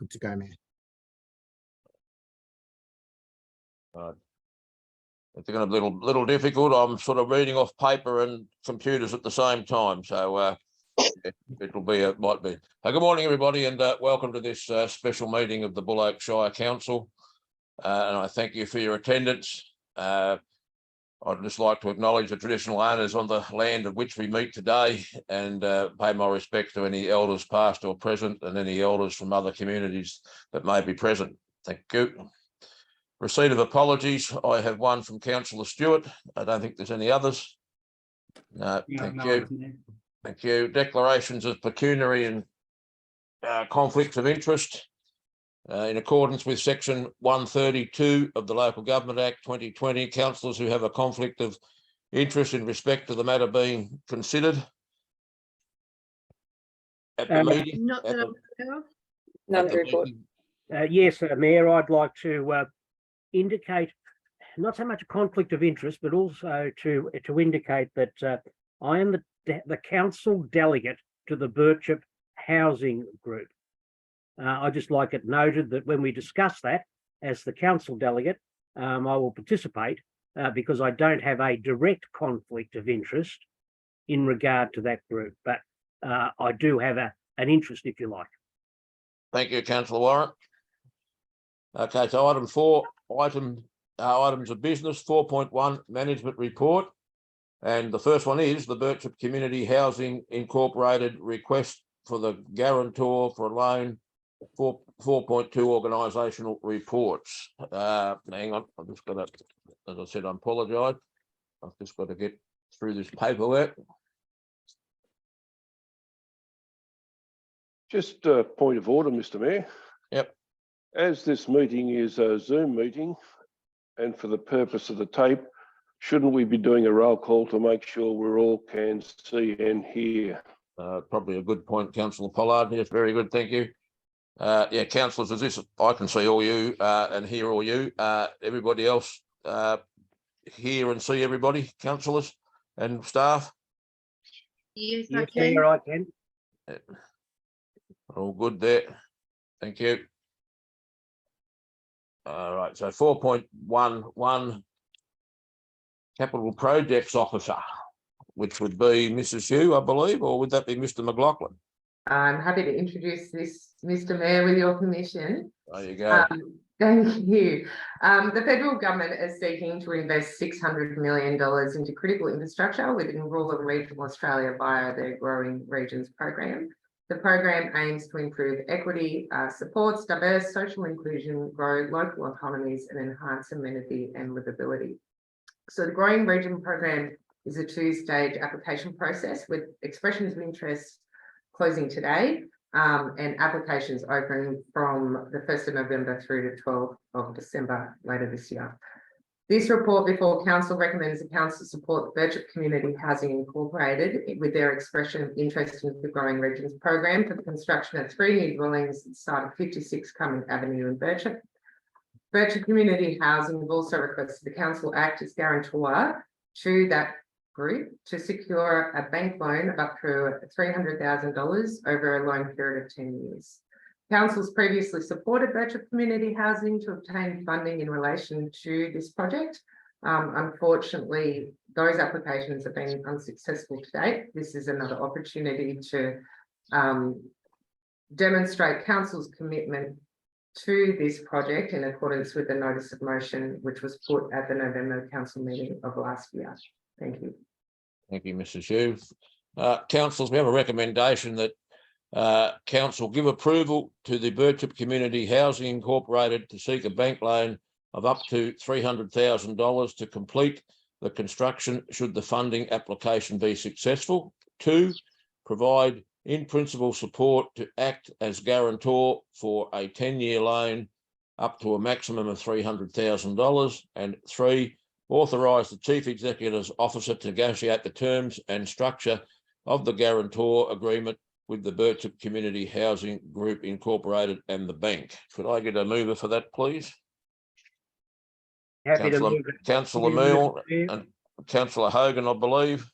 Good to go, Mayor. It's going to be a little difficult. I'm sort of reading off paper and computers at the same time, so it'll be might be. Good morning, everybody, and welcome to this special meeting of the Bull Oak Shire Council. And I thank you for your attendance. I'd just like to acknowledge the traditional owners on the land of which we meet today, and pay my respects to any elders past or present, and any elders from other communities that may be present. Thank you. Receipt of apologies. I have one from Councillor Stewart. I don't think there's any others. No, thank you. Thank you. Declarations of pecuniary and conflicts of interest. In accordance with section 132 of the Local Government Act 2020, councillors who have a conflict of interest in respect to the matter being considered at the meeting. Not that I'm aware of. None to report. Yes, Mayor, I'd like to indicate not so much a conflict of interest, but also to indicate that I am the council delegate to the Birchip Housing Group. I'd just like it noted that when we discuss that as the council delegate, I will participate because I don't have a direct conflict of interest in regard to that group, but I do have an interest, if you like. Thank you, Councillor Warren. Okay, so item 4, items of business, 4.1 management report. And the first one is the Birchip Community Housing Incorporated request for the guarantor for a loan for 4.2 organisational reports. Hang on, I've just got to, as I said, I apologise. I've just got to get through this paperwork. Just a point of order, Mr. Mayor. Yep. As this meeting is a Zoom meeting, and for the purpose of the tape, shouldn't we be doing a roll call to make sure we all can see and hear? Probably a good point, Councillor Pollard. Yes, very good, thank you. Yeah, councillors, is this? I can see all you and hear all you. Everybody else hear and see everybody, councillors and staff? Yes, Yes, okay. Mayor, I can. All good there. Thank you. All right, so 4.11 Capital Projects Officer, which would be Mrs. Hugh, I believe, or would that be Mr. McLaughlin? I'm happy to introduce this, Mr. Mayor, with your permission. There you go. Thank you. The federal government is seeking to invest $600 million into critical infrastructure within rural and regional Australia via their Growing Regions program. The program aims to improve equity, supports diverse social inclusion, grow local economies, and enhance amenity and livability. So the Growing Region program is a 2-stage application process with expressions of interest closing today, and applications open from the 1st of November through to 12th of December later this year. This report before Council recommends the Council support the Birchip Community Housing Incorporated with their expression of interest in the Growing Regions program for the construction of 3 new dwellings at the site of 56 Cumming Avenue in Birchip. Birchip Community Housing have also requested the Council act as guarantor to that group to secure a bank loan of up to $300,000 over a loan period of 10 years. Council's previously supported Birchip Community Housing to obtain funding in relation to this project. Unfortunately, those applications have been unsuccessful to date. This is another opportunity to demonstrate Council's commitment to this project in accordance with the notice of motion, which was put at the November Council meeting of last year. Thank you. Thank you, Mrs. Hughes. Councillors, we have a recommendation that Council give approval to the Birchip Community Housing Incorporated to seek a bank loan of up to $300,000 to complete the construction should the funding application be successful. 2, provide in principle support to act as guarantor for a 10-year loan up to a maximum of $300,000. And 3, authorise the Chief Executive's Officer to negotiate the terms and structure of the guarantor agreement with the Birchip Community Housing Group Incorporated and the bank. Could I get a mover for that, please? Happy to move it. Councillor Mill and Councillor Hogan, I believe.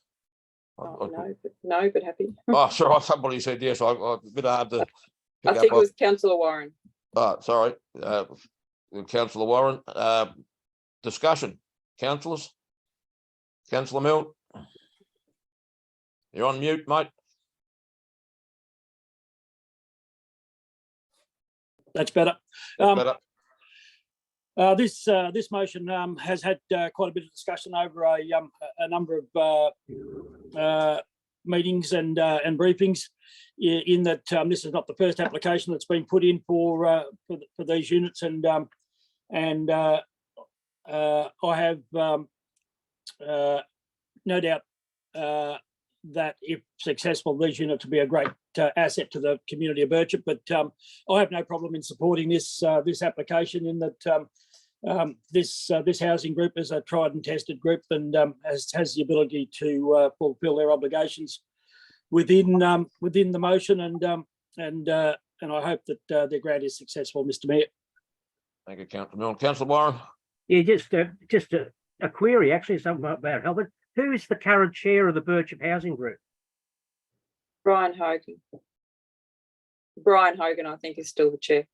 No, but happy. Oh, sorry, somebody said yes. I a bit hard to I think it was Councillor Warren. Sorry, councillor Warren, discussion, councillors? Councillor Mill? You're on mute, mate. That's better. Better. This motion has had quite a bit of discussion over a number of meetings and briefings. In that this is not the first application that's been put in for these units, and I have no doubt that if successful, these units will be a great asset to the community of Birchip. But I have no problem in supporting this application, in that this housing group is a tried and tested group, and has the ability to fulfil their obligations within the motion, and I hope that their grant is successful, Mr. Mayor. Thank you, Councillor Mill. Councillor Warren? Yeah, just a query, actually, something about Albert. Who is the current chair of the Birchip Housing Group? Brian Hogan. Brian Hogan, I think, is still the chair.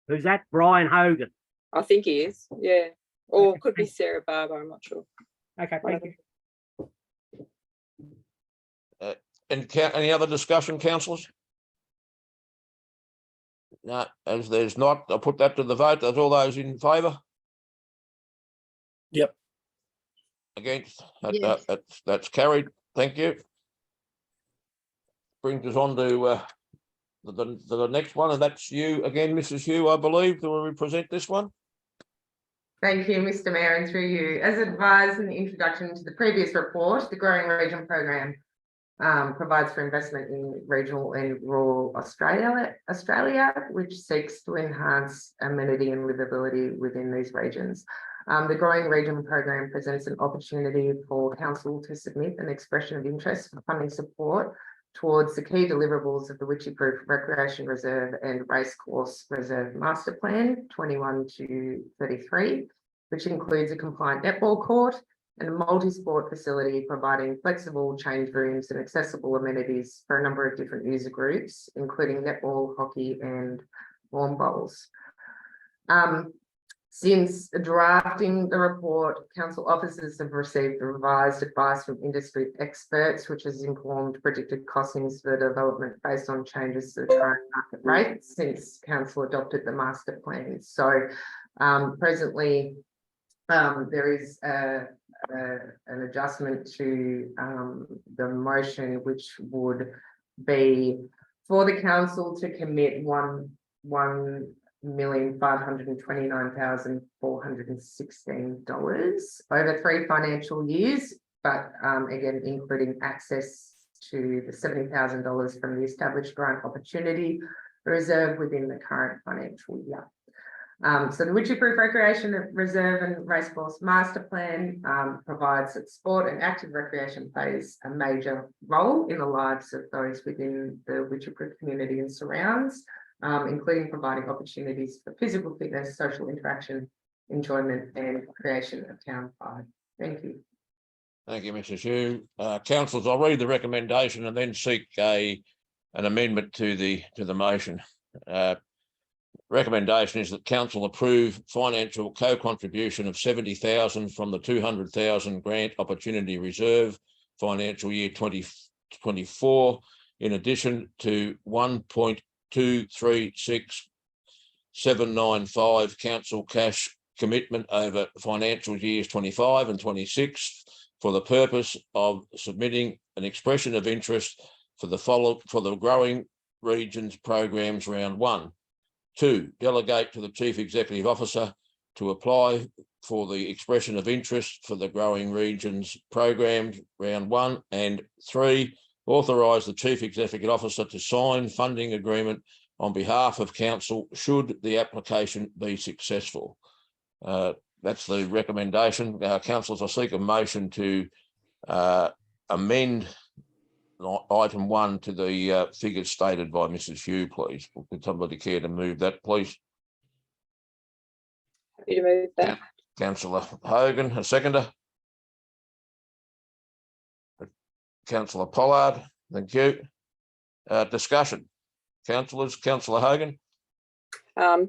Who's that? Brian Hogan. I think he is, yeah. Or Okay, it could be thanks. Sarah Barber, I'm not sure. Okay, thank you. Any other discussion, councillors? No, as there's not, I'll put that to the vote. There's all those in favour? Yep. Against? Yes. That's carried. Thank you. Brings us on to the next one, and that's you again, Mrs. Hugh, I believe. Do we present this one? Thank you, Mr. Mayor, and through you. As advised in the introduction to the previous report, the Growing Region Program provides for investment in regional and rural Australia, which seeks to enhance amenity and livability within these regions. The Growing Region Program presents an opportunity for council to submit an expression of interest for funding support towards the key deliverables of the Wycheproof Recreation Reserve and Racecourse Reserve Master Plan 21 to 33, which includes a compliant netball court and a multi-sport facility providing flexible change rooms and accessible amenities for a number of different user groups, including netball, hockey and lawn bowls. Since drafting the report, council officers have received revised advice from industry experts, which has informed predicted costings for development based on changes to the current market rates since council adopted the master plan. So presently there is an adjustment to the motion, which would be for the council to commit $1,529,416 over 3 financial years, but again, including access to the $70,000 from the established grant opportunity reserve within the current financial year. So the Wycheproof Recreation Reserve and Racecourse Master Plan provides that sport and active recreation plays a major role in the lives of those within the Wycheproof community and surrounds, including providing opportunities for physical fitness, social interaction, enjoyment and creation of town pride. Thank you. Thank you, Mrs. Hugh. Councillors, I'll read the recommendation and then seek an amendment to the motion. Recommendation is that council approve financial co-contribution of 70,000 from the 200,000 grant opportunity reserve financial year 2024, in addition to 1.236795 council cash commitment over financial years 25 and 26 for the purpose of submitting an expression of interest for the Growing Regions Programs Round 1. 2, delegate to the Chief Executive Officer to apply for the expression of interest for the Growing Regions Programs Round 1. And 3, authorise the Chief Executive Officer to sign funding agreement on behalf of council should the application be successful. That's the recommendation. Councillors, I seek a motion to amend item 1 to the figures stated by Mrs. Hugh, please. Would somebody care to move that, please? Happy to move that. Councillor Hogan, a seconder. Councillor Pollard, thank you. Discussion. Councillors, Councillor Hogan.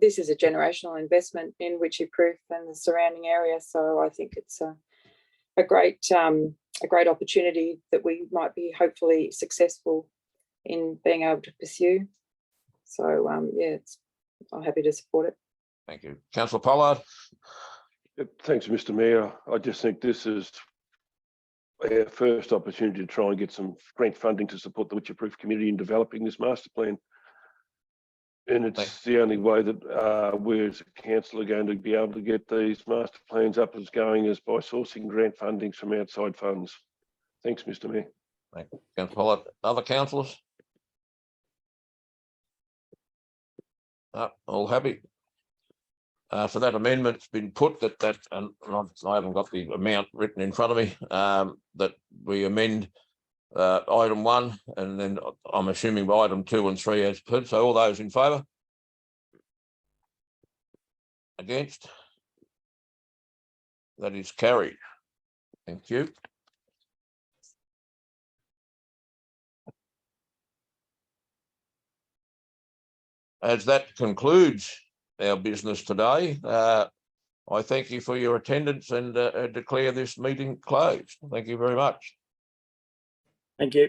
This is a generational investment in Wycheproof and the surrounding area, so I think it's a great opportunity that we might be hopefully successful in being able to pursue. So yeah, I'm happy to support it. Thank you. Councillor Pollard. Thanks, Mr. Mayor. I just think this is our first opportunity to try and get some grant funding to support the Wycheproof community in developing this master plan. And it's the only way that we as a council are going to be able to get these master plans up as going is by sourcing grant fundings from outside funds. Thanks, Mr. Mayor. Thank you. Councillor Pollard. Other councillors? All happy? So that amendment's been put and I haven't got the amount written in front of me, that we amend item 1, and then I'm assuming item 2 and 3 as per. So all those in favour? Against? That is carried. Thank you. As that concludes our business today, I thank you for your attendance and declare this meeting closed. Thank you very much. Thank you.